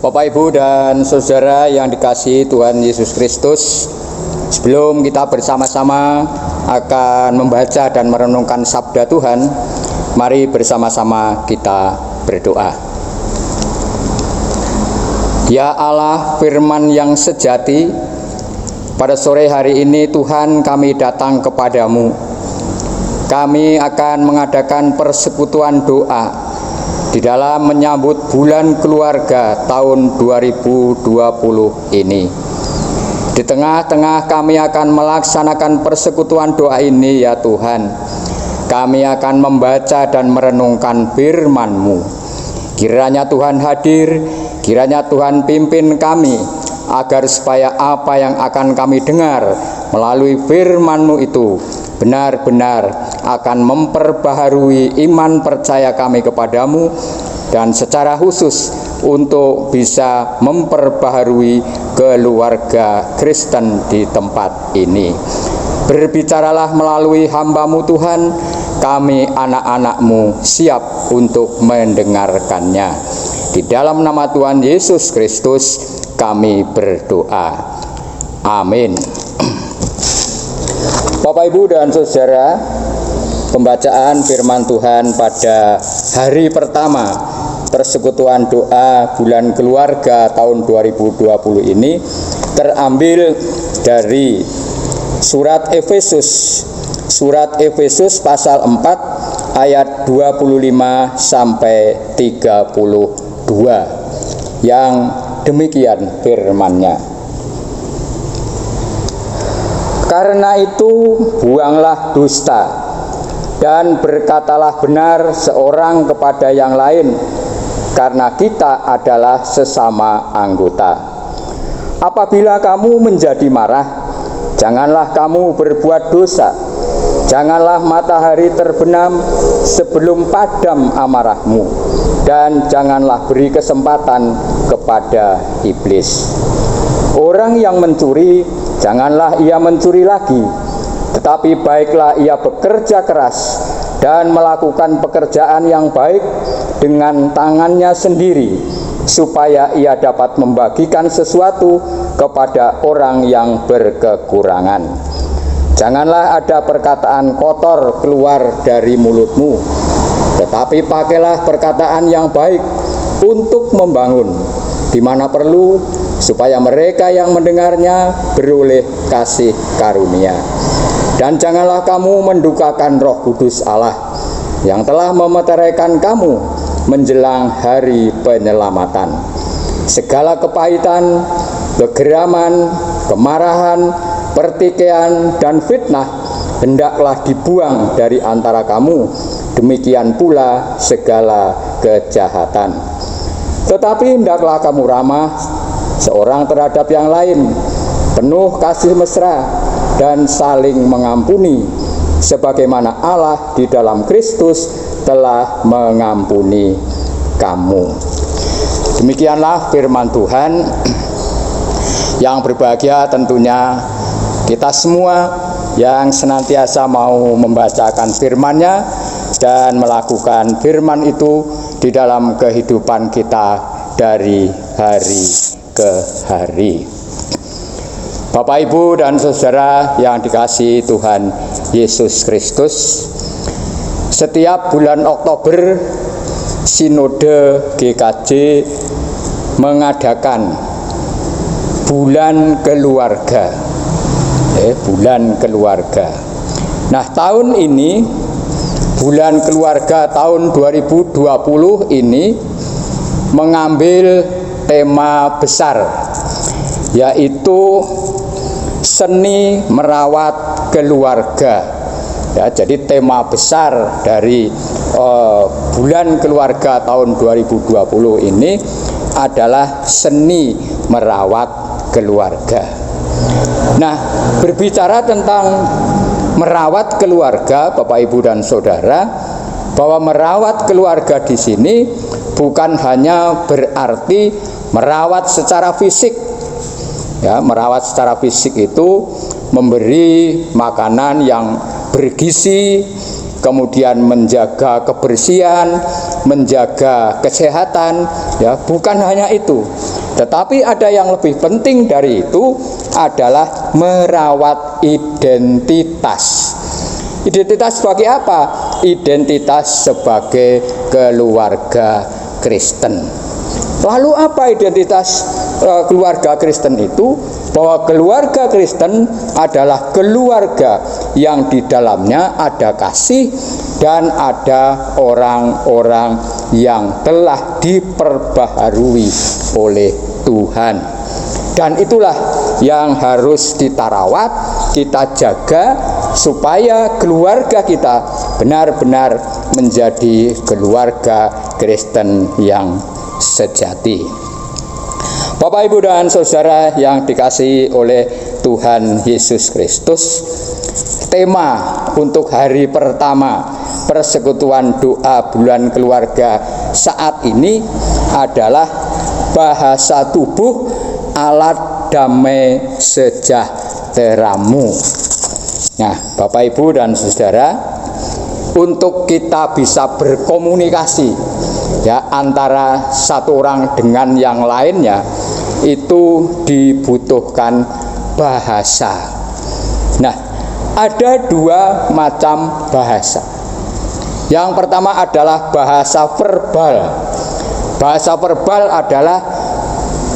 Bapak, Ibu, dan saudara yang dikasihi Tuhan Yesus Kristus, sebelum kita bersama-sama akan membaca dan merenungkan sabda Tuhan, mari bersama-sama kita berdoa. Ya Allah, firman yang sejati, pada sore hari ini Tuhan kami datang kepadamu. Kami akan mengadakan persekutuan doa di dalam menyambut bulan keluarga tahun 2020 ini. Di tengah-tengah kami akan melaksanakan persekutuan doa ini, ya Tuhan. Kami akan membaca dan merenungkan firman-Mu. Kiranya Tuhan hadir, kiranya Tuhan pimpin kami, agar supaya apa yang akan kami dengar melalui firman-Mu itu benar-benar akan memperbaharui iman percaya kami kepadamu, dan secara khusus untuk bisa memperbaharui keluarga Kristen di tempat ini. Berbicaralah melalui hamba-Mu Tuhan, kami anak-anak-Mu siap untuk mendengarkannya. Di dalam nama Tuhan Yesus Kristus kami berdoa. Amin. Bapak, Ibu, dan saudara, pembacaan firman Tuhan pada hari pertama persekutuan doa bulan keluarga tahun 2020 ini terambil dari surat Efesus pasal 4 ayat 25 sampai 32 yang demikian firman-Nya. Karena itu buanglah dusta dan berkatalah benar seorang kepada yang lain, karena kita adalah sesama anggota. Apabila kamu menjadi marah, janganlah kamu berbuat dosa. Janganlah matahari terbenam sebelum padam amarahmu, dan janganlah beri kesempatan kepada iblis. Orang yang mencuri, janganlah ia mencuri lagi, tetapi baiklah ia bekerja keras dan melakukan pekerjaan yang baik dengan tangannya sendiri, supaya ia dapat membagikan sesuatu kepada orang yang berkekurangan. Janganlah ada perkataan kotor keluar dari mulutmu, tetapi pakailah perkataan yang baik untuk membangun, di mana perlu, supaya mereka yang mendengarnya beroleh kasih karunia. Dan janganlah kamu mendukakan Roh Kudus Allah yang telah memeteraikan kamu menjelang hari penyelamatan. Segala kepahitan, kegeraman, kemarahan, pertikaian, dan fitnah hendaklah dibuang dari antara kamu. Demikian pula segala kejahatan. Tetapi hendaklah kamu ramah seorang terhadap yang lain, penuh kasih mesra dan saling mengampuni, sebagaimana Allah di dalam Kristus telah mengampuni kamu. Demikianlah firman Tuhan. Yang berbahagia tentunya kita semua yang senantiasa mau membacakan firman-Nya dan melakukan firman itu di dalam kehidupan kita dari hari ke hari. Bapak, Ibu, dan saudara yang dikasihi Tuhan Yesus Kristus, setiap bulan Oktober Sinode GKJ mengadakan bulan keluarga. Bulan keluarga. Nah, tahun ini bulan keluarga tahun 2020 ini mengambil tema besar, yaitu seni merawat keluarga. Ya, jadi tema besar dari bulan keluarga tahun 2020 ini adalah seni merawat keluarga. Nah, berbicara tentang merawat keluarga, Bapak, Ibu, dan saudara, bahwa merawat keluarga di sini bukan hanya berarti merawat secara fisik. Ya, merawat secara fisik itu memberi makanan yang bergizi, kemudian menjaga kebersihan, menjaga kesehatan, ya, bukan hanya itu. Tetapi ada yang lebih penting dari itu adalah merawat identitas. Identitas sebagai apa? Identitas sebagai keluarga Kristen. Lalu apa identitas keluarga Kristen itu? Bahwa keluarga Kristen adalah keluarga yang di dalamnya ada kasih dan ada orang-orang yang telah diperbaharui oleh Tuhan. Dan itulah yang harus kita rawat, kita jaga, supaya keluarga kita benar-benar menjadi keluarga Kristen yang sejati. Bapak, Ibu, dan saudara yang dikasihi oleh Tuhan Yesus Kristus, tema untuk hari pertama persekutuan doa bulan keluarga saat ini adalah bahasa tubuh alat damai sejahteramu. Nah, Bapak, Ibu, dan saudara, untuk kita bisa berkomunikasi ya antara satu orang dengan yang lainnya, itu dibutuhkan bahasa. Nah, ada dua macam bahasa. Yang pertama adalah bahasa verbal. Bahasa verbal adalah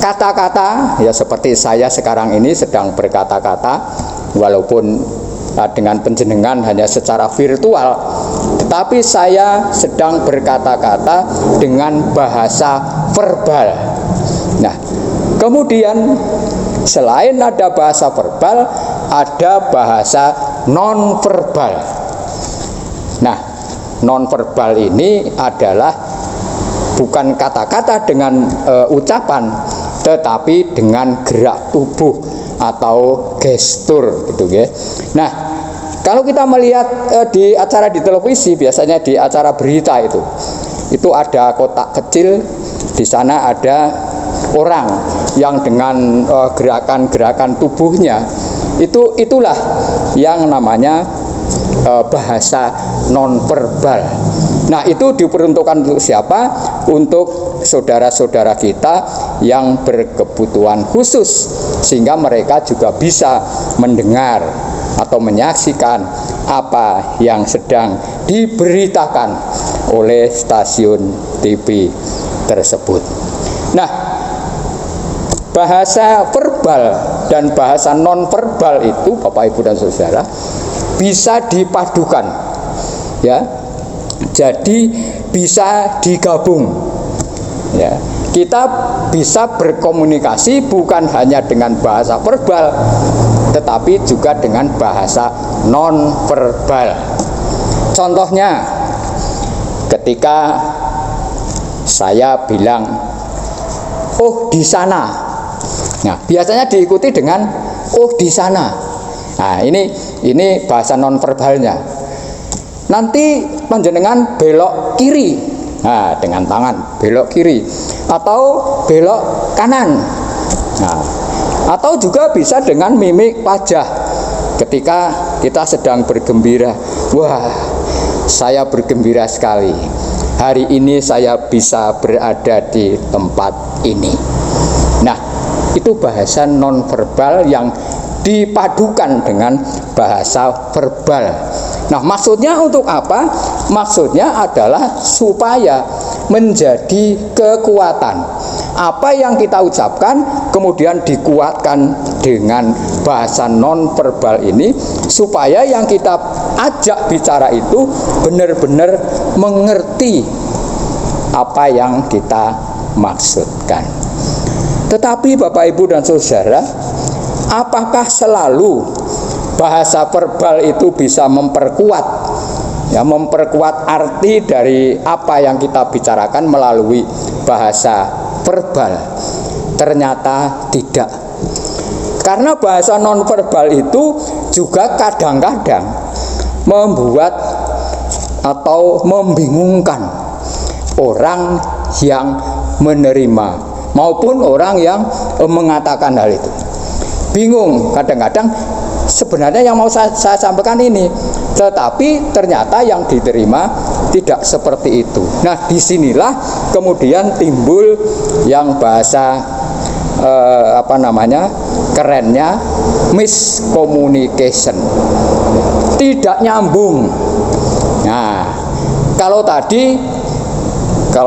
kata-kata, ya seperti saya sekarang ini sedang berkata-kata, walaupun dengan penjenengan hanya secara virtual, tetapi saya sedang berkata-kata dengan bahasa verbal. Nah, kemudian selain ada bahasa verbal, ada bahasa non-verbal. Nah, non-verbal ini adalah bukan kata-kata dengan ucapan, tetapi dengan gerak tubuh atau gestur, gitu ya. Nah, kalau kita melihat di acara di televisi, biasanya di acara berita itu ada kotak kecil, di sana ada orang yang dengan gerakan-gerakan tubuhnya itulah yang namanya bahasa nonverbal. Nah, itu diperuntukkan untuk siapa? Untuk saudara-saudara kita yang berkebutuhan khusus, sehingga mereka juga bisa mendengar atau menyaksikan apa yang sedang diberitakan oleh stasiun TV tersebut. Nah, bahasa verbal dan bahasa nonverbal itu, Bapak, Ibu, dan saudara, bisa dipadukan, ya. Jadi bisa digabung, ya. Kita bisa berkomunikasi bukan hanya dengan bahasa verbal, tetapi juga dengan bahasa nonverbal. Contohnya, ketika saya bilang, "Oh, di sana." Nah, biasanya diikuti dengan "Oh, di sana." Nah, ini bahasa nonverbalnya. Nanti panjenengan belok kiri, nah dengan tangan belok kiri, atau belok kanan. Nah, atau juga bisa dengan mimik wajah ketika kita sedang bergembira. Wah, saya bergembira sekali, hari ini saya bisa berada di tempat ini. Nah, itu bahasa nonverbal yang dipadukan dengan bahasa verbal. Nah, maksudnya untuk apa? Maksudnya adalah supaya menjadi kekuatan. Apa yang kita ucapkan kemudian dikuatkan dengan bahasa nonverbal ini, supaya yang kita ajak bicara itu benar-benar mengerti apa yang kita maksudkan. Tetapi Bapak, Ibu, dan saudara, apakah selalu bahasa verbal itu bisa memperkuat arti dari apa yang kita bicarakan melalui bahasa verbal? Ternyata tidak. Karena bahasa nonverbal itu juga kadang-kadang membuat atau membingungkan orang yang menerima maupun orang yang mengatakan hal itu. Bingung kadang-kadang, sebenarnya yang mau saya sampaikan ini, tetapi ternyata yang diterima tidak seperti itu. Nah, disinilah kemudian timbul yang bahasa kerennya miscommunication, tidak nyambung. Nah, kalau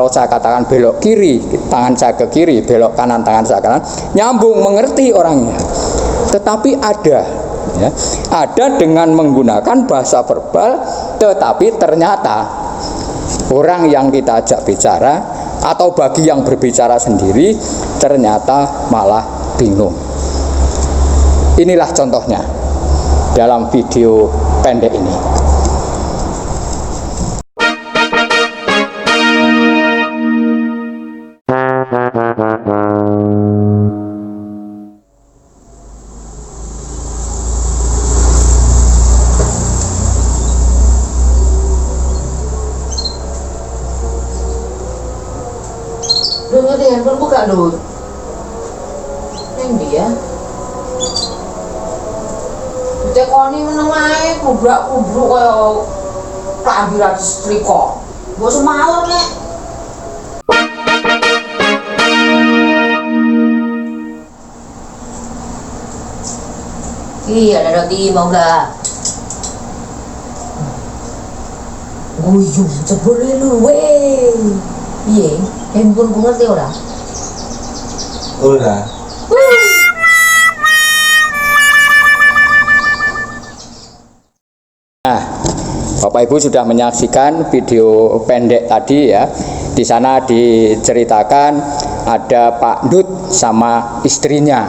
saya katakan belok kiri, tangan saya ke kiri, belok kanan, tangan saya ke kanan, nyambung, mengerti orangnya. Tetapi ada dengan menggunakan bahasa verbal, tetapi ternyata orang yang kita ajak bicara atau bagi yang berbicara sendiri ternyata malah bingung. Inilah contohnya dalam video pendek ini. Lu ngerti handphone buka lu. Neng dia. Tekoni meneng ae kubrak-kubruk kaya keambilan setrika. Mbok semaur nek. Iya, ada roti mau enggak? Guyung jebule lu weh. Piye? Handphone ku ngerti ora? Ora. Nah, Bapak Ibu sudah menyaksikan video pendek tadi ya. Di sana diceritakan ada Pak Ndut sama istrinya.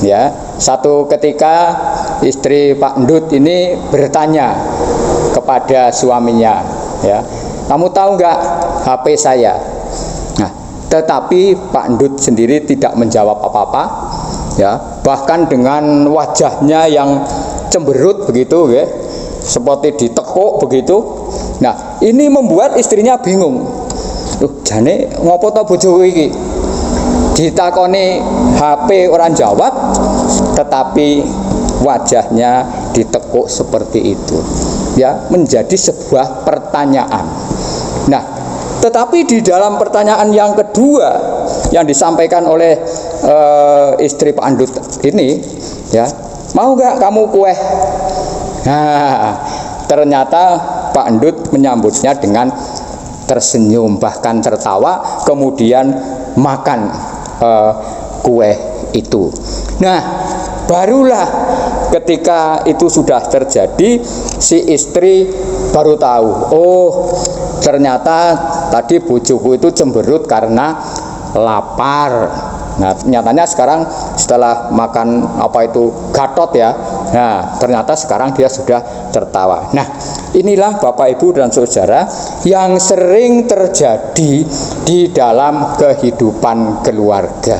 Ya, satu ketika istri Pak Ndut ini bertanya kepada suaminya, ya, kamu tahu nggak HP saya? Nah, tetapi Pak Ndut sendiri tidak menjawab apa-apa, ya, bahkan dengan wajahnya yang cemberut begitu, ya, seperti ditekuk begitu. Nah, ini membuat istrinya bingung. Jane ngopo to bojoku iki? Ditakoni HP orang jawab, tetapi wajahnya ditekuk seperti itu. Ya, menjadi sebuah pertanyaan. Nah, tetapi di dalam pertanyaan yang kedua yang disampaikan oleh istri Pak Andut ini, ya, mau nggak kamu kue? Nah, ternyata Pak Andut menyambutnya dengan tersenyum, bahkan tertawa, kemudian makan kue itu. Nah, barulah ketika itu sudah terjadi, si istri baru tahu, oh ternyata tadi bojoku itu cemberut karena lapar. Nah, nyatanya sekarang setelah makan gatot ya, nah ternyata sekarang dia sudah tertawa. Nah, inilah Bapak Ibu dan Saudara yang sering terjadi di dalam kehidupan keluarga,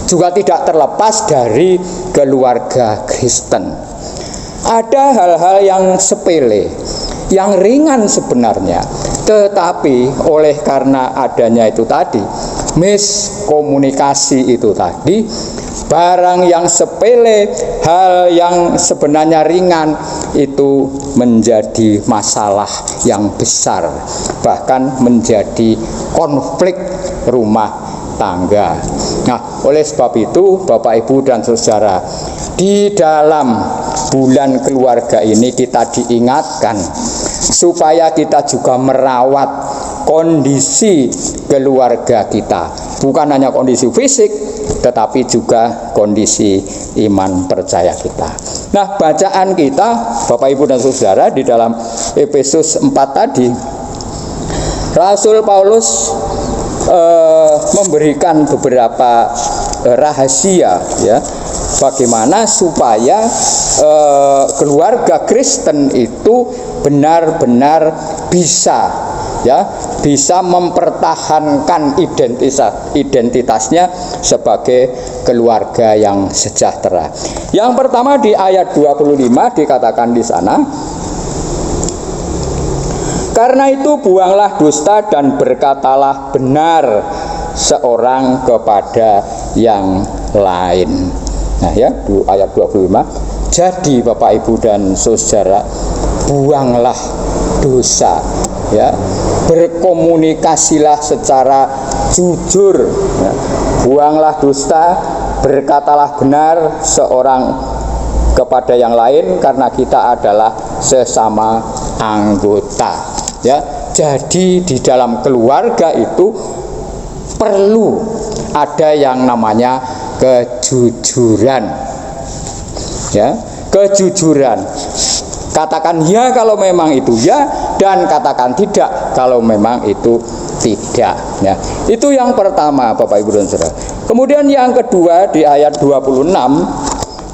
juga tidak terlepas dari keluarga Kristen. Ada hal-hal yang sepele, yang ringan sebenarnya, tetapi oleh karena adanya itu tadi, miskomunikasi itu tadi, barang yang sepele, hal yang sebenarnya ringan itu menjadi masalah yang besar, bahkan menjadi konflik rumah tangga. Nah, oleh sebab itu Bapak Ibu dan Saudara, di dalam bulan keluarga ini kita diingatkan supaya kita juga merawat kondisi keluarga kita, bukan hanya kondisi fisik tetapi juga kondisi iman percaya kita. Nah, bacaan kita Bapak Ibu dan Saudara di dalam Efesus 4 tadi, Rasul Paulus memberikan beberapa rahasia, ya, bagaimana supaya keluarga Kristen itu benar-benar bisa mempertahankan identitasnya sebagai keluarga yang sejahtera. Yang pertama di ayat 25 dikatakan di sana, karena itu buanglah dusta dan berkatalah benar seorang kepada yang lain. Nah ya, ayat 25. Jadi Bapak Ibu dan Saudara, buanglah dosa, ya, berkomunikasilah secara jujur, ya. Buanglah dusta, berkatalah benar seorang kepada yang lain, karena kita adalah sesama anggota, ya. Jadi di dalam keluarga itu perlu ada yang namanya kejujuran, ya, kejujuran. Katakan ya kalau memang itu ya, dan katakan tidak kalau memang itu tidak, ya. Itu yang pertama, Bapak Ibu dan Saudara. Kemudian yang kedua di ayat 26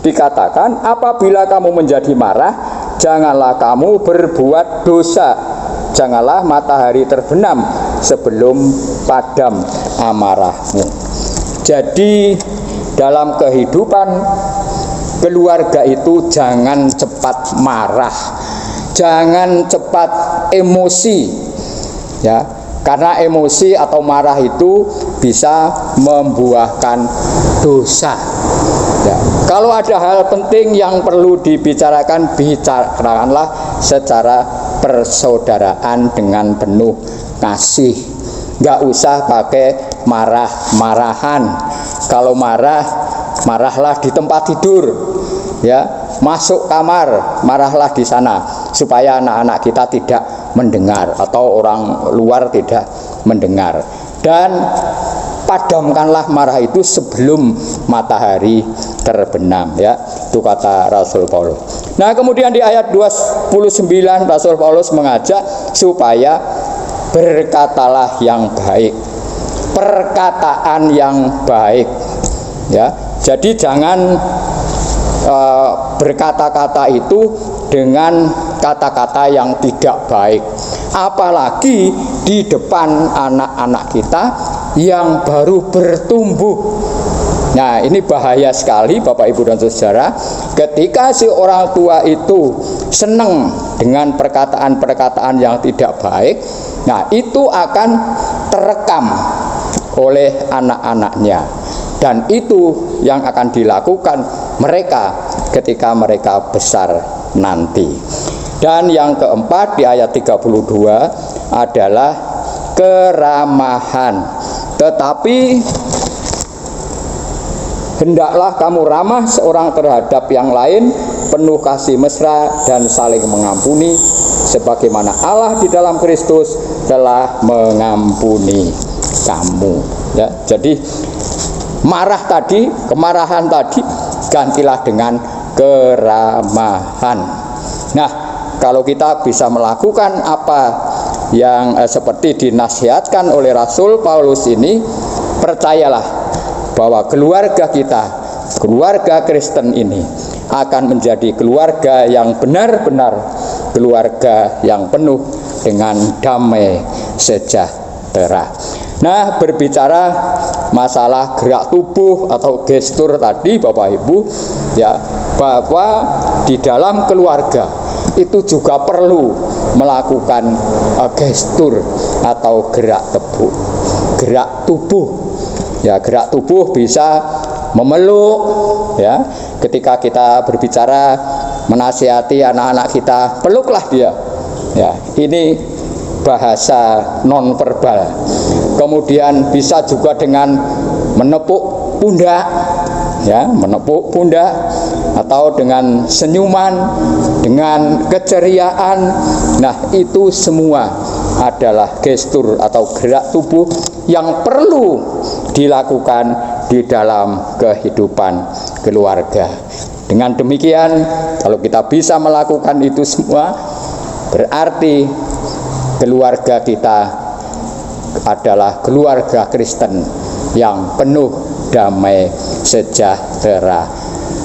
dikatakan, apabila kamu menjadi marah, janganlah kamu berbuat dosa, janganlah matahari terbenam sebelum padam amarahmu. Jadi dalam kehidupan keluarga itu jangan cepat marah, jangan cepat emosi, ya, karena emosi atau marah itu bisa membuahkan dosa, ya. Kalau ada hal penting yang perlu dibicarakan, bicarakanlah secara persaudaraan dengan penuh kasih, nggak usah pakai marah-marahan. Kalau marah, marahlah di tempat tidur, ya, masuk kamar, marahlah di sana, supaya anak-anak kita tidak mendengar atau orang luar tidak mendengar. Dan padamkanlah marah itu sebelum matahari terbenam, ya. Itu kata Rasul Paulus. Nah, kemudian di ayat 29 Rasul Paulus mengajak supaya berkatalah yang baik, perkataan yang baik, ya. Jadi jangan berkata-kata itu dengan kata-kata yang tidak baik, apalagi di depan anak-anak kita yang baru bertumbuh. Nah, ini bahaya sekali, Bapak Ibu dan Saudara, ketika si orang tua itu senang dengan perkataan-perkataan yang tidak baik. Nah, itu akan terekam oleh anak-anaknya, dan itu yang akan dilakukan mereka ketika mereka besar nanti. Dan yang keempat di ayat 32 adalah keramahan. Tetapi hendaklah kamu ramah seorang terhadap yang lain, penuh kasih mesra dan saling mengampuni, sebagaimana Allah di dalam Kristus telah mengampuni kamu, ya. Jadi marah tadi, kemarahan tadi, gantilah dengan keramahan. Nah, kalau kita bisa melakukan apa yang seperti dinasihatkan oleh Rasul Paulus ini, percayalah bahwa keluarga kita, keluarga Kristen ini akan menjadi keluarga yang benar-benar keluarga yang penuh dengan damai sejahtera. Nah, berbicara masalah gerak tubuh atau gestur tadi, Bapak Ibu, ya, bahwa di dalam keluarga itu juga perlu melakukan gestur atau gerak tubuh. Ya, gerak tubuh bisa memeluk, ya. Ketika kita berbicara menasihati anak-anak kita, peluklah dia. Ya, ini bahasa nonverbal. Kemudian bisa juga dengan menepuk pundak, ya, menepuk pundak, atau dengan senyuman, dengan keceriaan. Nah, itu semua adalah gestur atau gerak tubuh yang perlu dilakukan di dalam kehidupan keluarga. Dengan demikian, kalau kita bisa melakukan itu semua, berarti keluarga kita adalah keluarga Kristen yang penuh damai sejahtera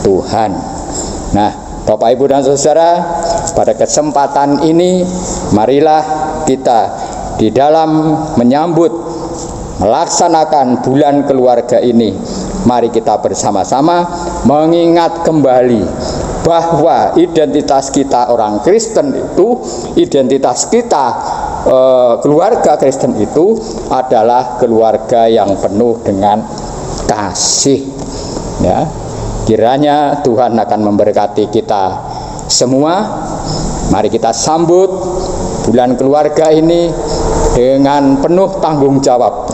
Tuhan. Nah, Bapak Ibu dan Saudara, pada kesempatan ini marilah kita di dalam menyambut, melaksanakan bulan keluarga ini, mari kita bersama-sama mengingat kembali bahwa identitas kita orang Kristen itu, identitas kita keluarga Kristen itu adalah keluarga yang penuh dengan kasih, ya. Kiranya Tuhan akan memberkati kita semua. Mari kita sambut bulan keluarga ini dengan penuh tanggung jawab,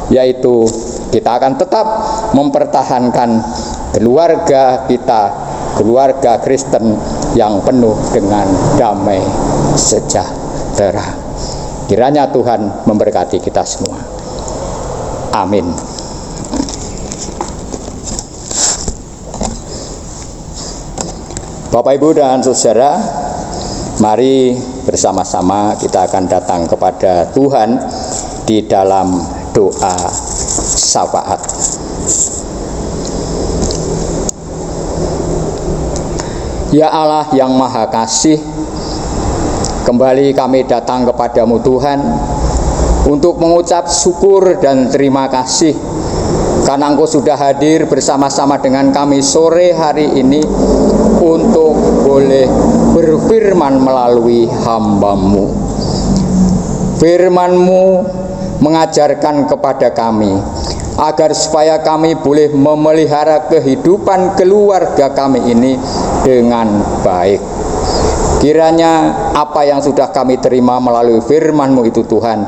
yaitu kita akan tetap mempertahankan keluarga kita, keluarga Kristen yang penuh dengan damai sejahtera. Kiranya Tuhan memberkati kita semua. Amin. Bapak, Ibu, dan Saudara, mari bersama-sama kita akan datang kepada Tuhan di dalam doa syafaat. Ya Allah yang Maha Kasih, kembali kami datang kepadamu Tuhan untuk mengucap syukur dan terima kasih karena Engkau sudah hadir bersama-sama dengan kami sore hari ini untuk boleh berfirman melalui hamba-Mu. Firman-Mu mengajarkan kepada kami agar supaya kami boleh memelihara kehidupan keluarga kami ini dengan baik. Kiranya apa yang sudah kami terima melalui firman-Mu itu Tuhan,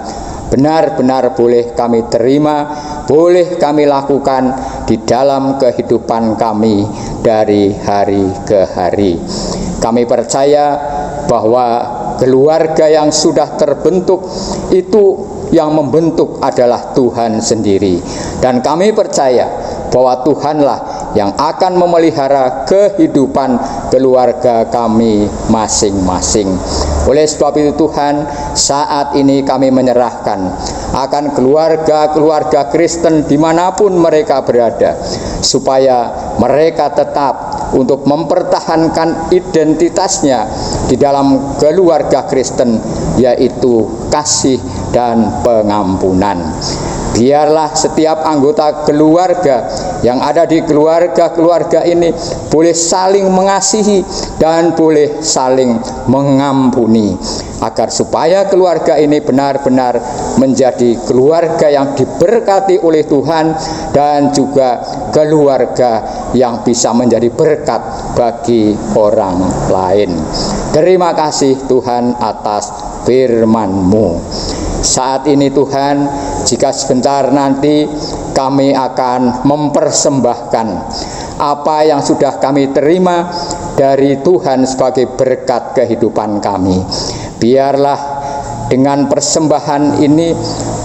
benar-benar boleh kami terima, boleh kami lakukan di dalam kehidupan kami dari hari ke hari. Kami percaya bahwa keluarga yang sudah terbentuk itu yang membentuk adalah Tuhan sendiri. Dan kami percaya bahwa Tuhanlah yang akan memelihara kehidupan keluarga kami masing-masing. Oleh sebab itu Tuhan, saat ini kami menyerahkan akan keluarga-keluarga Kristen dimanapun mereka berada, supaya mereka tetap untuk mempertahankan identitasnya di dalam keluarga Kristen, yaitu kasih dan pengampunan. Biarlah setiap anggota keluarga yang ada di keluarga-keluarga ini boleh saling mengasihi dan boleh saling mengampuni, agar supaya keluarga ini benar-benar menjadi keluarga yang diberkati oleh Tuhan dan juga keluarga yang bisa menjadi berkat bagi orang lain. Terima kasih Tuhan atas firman-Mu. Saat ini Tuhan, jika sebentar nanti kami akan mempersembahkan apa yang sudah kami terima dari Tuhan sebagai berkat kehidupan kami, biarlah dengan persembahan ini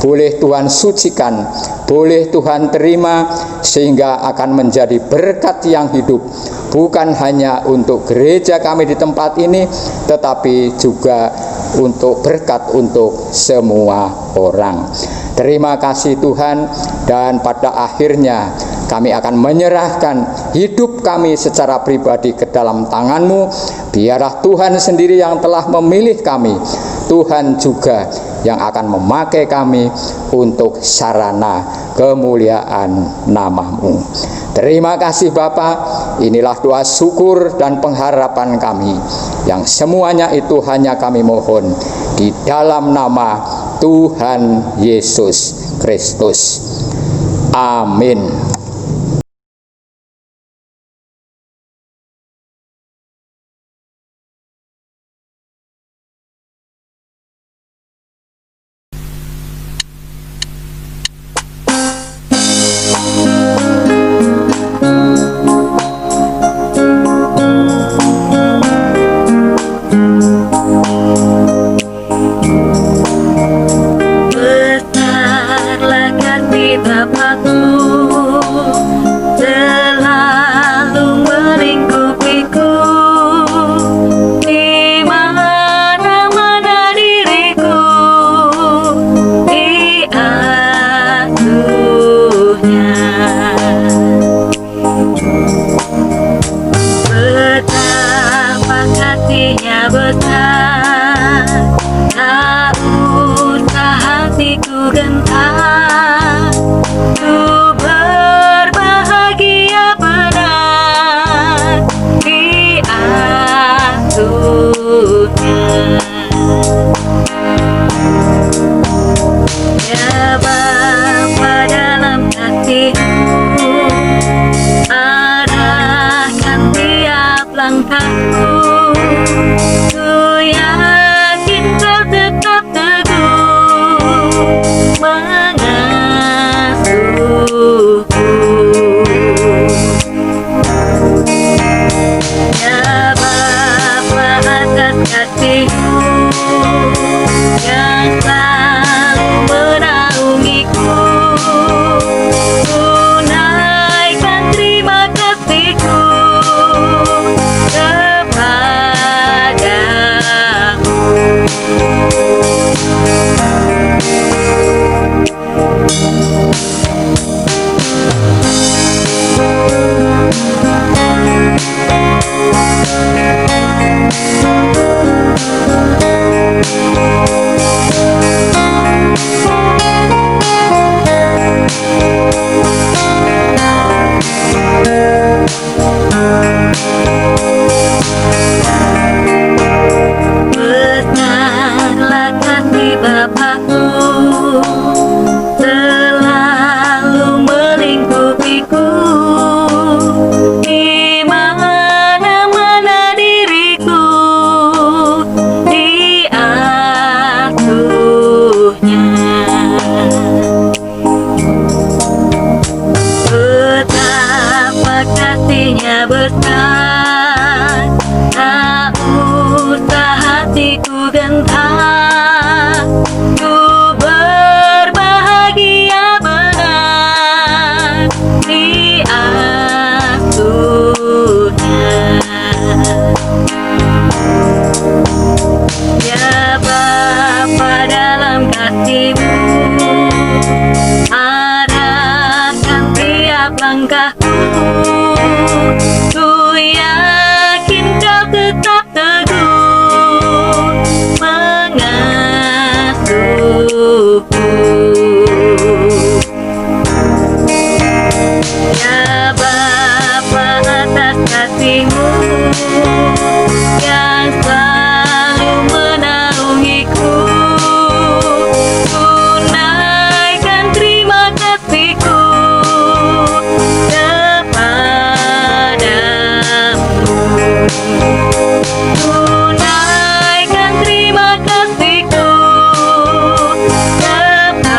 boleh Tuhan sucikan, boleh Tuhan terima, sehingga akan menjadi berkat yang hidup, bukan hanya untuk gereja kami di tempat ini, tetapi juga untuk berkat untuk semua orang. Terima kasih Tuhan, dan pada akhirnya kami akan menyerahkan hidup kami secara pribadi ke dalam tangan-Mu. Biarlah Tuhan sendiri yang telah memilih kami, Tuhan juga yang akan memakai kami untuk sarana kemuliaan nama-Mu. Terima kasih Bapa. Inilah doa syukur dan pengharapan kami, yang semuanya itu hanya kami mohon di dalam nama Tuhan Yesus Kristus. Amin. kasihnya besar, tak usah hatiku gentar, ku berbahagia benar di asuhnya. Ya Bapa, dalam kasih-Mu arahkan tiap langkahku, ku yakin Kau tetap teguh mengasuhku. Ya Bapa, atas kasih-Mu yang selalu menaungiku, tunaikan terima kasihku kepadamu. Tunaikan terima kasihku kepadamu.